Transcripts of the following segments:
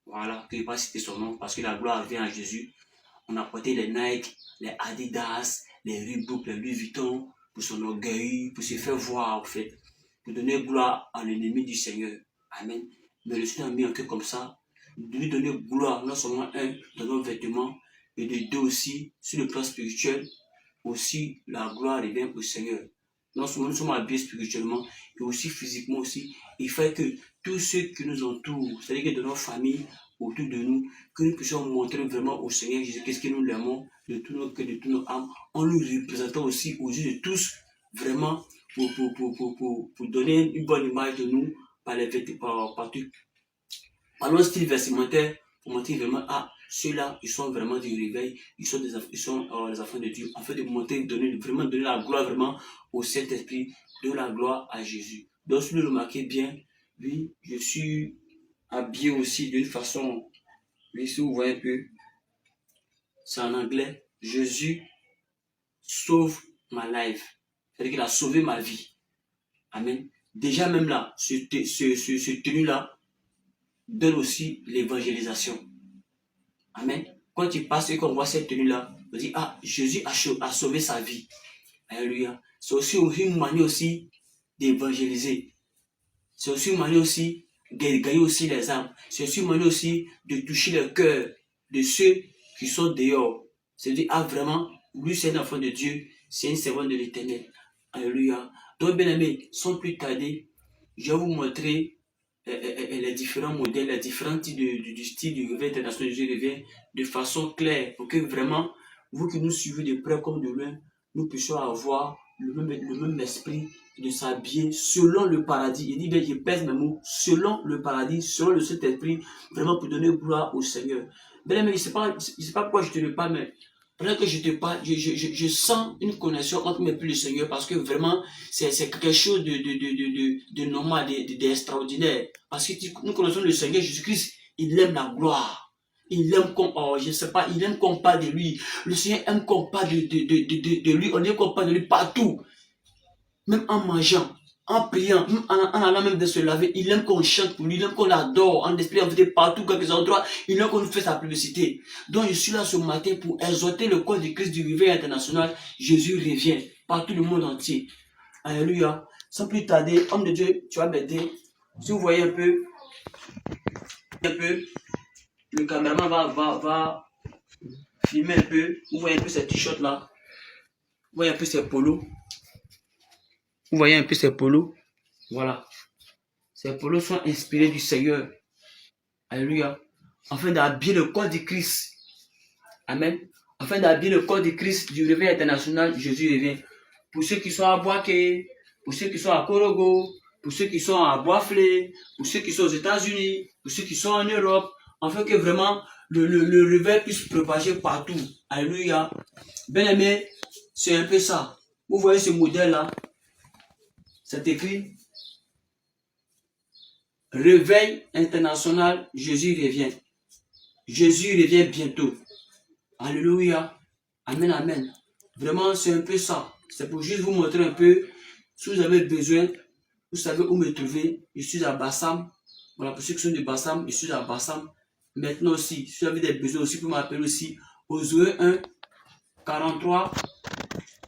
voilà, que je ne vais pas citer son nom, parce que la gloire vient à Jésus. On a porté les Nike, les Adidas, les Reebok, les Louis Vuitton, pour son orgueil, pour se faire voir, en fait, pour donner gloire à l'ennemi du Seigneur. Amen. Mais le Seigneur a mis un cœur comme ça, de lui donner gloire, non seulement dans nos vêtements, et de deux aussi, sur le plan spirituel, aussi la gloire revient au Seigneur. Non seulement nous sommes habillés spirituellement, et aussi physiquement aussi. Il fait que tous ceux qui nous entourent, c'est-à-dire que de nos familles, autour de nous, que nous puissions montrer vraiment au Seigneur Jésus qu'est-ce que nous l'aimons de tout notre cœur, de toute notre âme, en lui représentant aussi aux yeux de tous, vraiment, pour donner une bonne image de nous par les vêtements, par notre style vestimentaire, pour montrer vraiment, ah, ceux-là, ils sont vraiment du réveil, ils sont les enfants de Dieu, en fait de montrer, vraiment donner la gloire vraiment au Saint-Esprit, de la gloire à Jésus. Donc, si vous le remarquez bien, oui, je suis habillé aussi d'une façon, oui, si vous voyez un peu, c'est en anglais, Jésus sauve ma life. C'est-à-dire qu'il a sauvé ma vie. Amen. Déjà même là, ce tenue-là donne aussi l'évangélisation. Amen. Quand tu passes et qu'on voit cette tenue-là, on dit, ah, Jésus a sauvé sa vie. Alléluia. C'est aussi une manière aussi d'évangéliser. C'est aussi une manière aussi de gagner aussi les âmes. C'est aussi une manière aussi de toucher le cœur de ceux qui sont dehors. C'est-à-dire, ah vraiment, lui c'est un enfant de Dieu, c'est un servant de l'Éternel. Alléluia. Donc, bien aimé, sans plus tarder, je vais vous montrer les différents modèles, les différents types du style du réveil international de Jésus revient de façon claire pour que vraiment, vous qui nous suivez de près comme de loin, nous puissions avoir le même esprit de s'habiller selon le paradis. Il dit bien, je pèse mes mots, selon le paradis, selon le Saint-Esprit, vraiment pour donner gloire au Seigneur. Bien aimé, je ne sais pas pourquoi je te le parle, mais pendant que je te parle, je sens une connexion entre mes pieds et le Seigneur parce que vraiment, c'est quelque chose de normal, d'extraordinaire. Parce que nous connaissons le Seigneur Jésus-Christ, il aime la gloire. Il aime qu'on, je sais pas, il aime qu'on parle de lui. Le Seigneur aime qu'on parle de lui. On aime qu'on parle de lui partout. Même en mangeant, en priant, même en allant même de se laver. Il aime qu'on chante pour lui. Il aime qu'on l'adore en esprit, en vérité, partout, quelques endroits. Il aime qu'on nous fasse sa publicité. Donc, je suis là ce matin pour exhorter le corps de Christ du réveil international. Jésus revient par tout le monde entier. Alléluia. Sans plus tarder, homme de Dieu, tu vas m'aider. Si vous voyez un peu, le caméraman va filmer un peu. Vous voyez un peu ces t-shirts là. Vous voyez un peu ces polos. Vous voyez un peu ces polos. Voilà. Ces polos sont inspirés du Seigneur. Alléluia. Afin d'habiller le corps de Christ. Amen. Afin d'habiller le corps de Christ du réveil international, Jésus revient. Pour ceux qui sont à Boaké, pour ceux qui sont à Korogo, pour ceux qui sont à Boisflé, pour ceux qui sont aux États-Unis, pour ceux qui sont en Europe, afin que vraiment le réveil puisse se propager partout. Alléluia. Bien aimé, c'est un peu ça. Vous voyez ce modèle-là? C'est écrit Réveil international, Jésus revient. Jésus revient bientôt. Alléluia. Amen, amen. Vraiment, c'est un peu ça. C'est pour juste vous montrer un peu. Si vous avez besoin, vous savez où me trouver. Je suis à Bassam. Voilà, pour ceux qui sont de Bassam, je suis à Bassam. Maintenant aussi, si vous avez des besoins aussi, vous m'appelez aussi au 01 43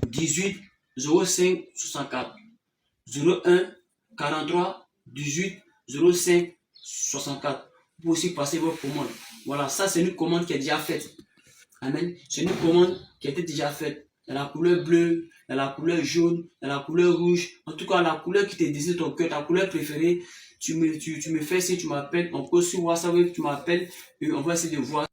18 05 64. 01 43 18 05 64. Vous pouvez aussi passer votre commande. Voilà, ça c'est une commande qui est déjà faite. Amen. C'est une commande qui a été déjà faite. Dans la couleur bleue, dans la couleur jaune, dans la couleur rouge. En tout cas, la couleur qui te désire ton cœur, ta couleur préférée. Tu me fais si tu m'appelles, on pose sur WhatsApp, tu m'appelles et on va essayer de voir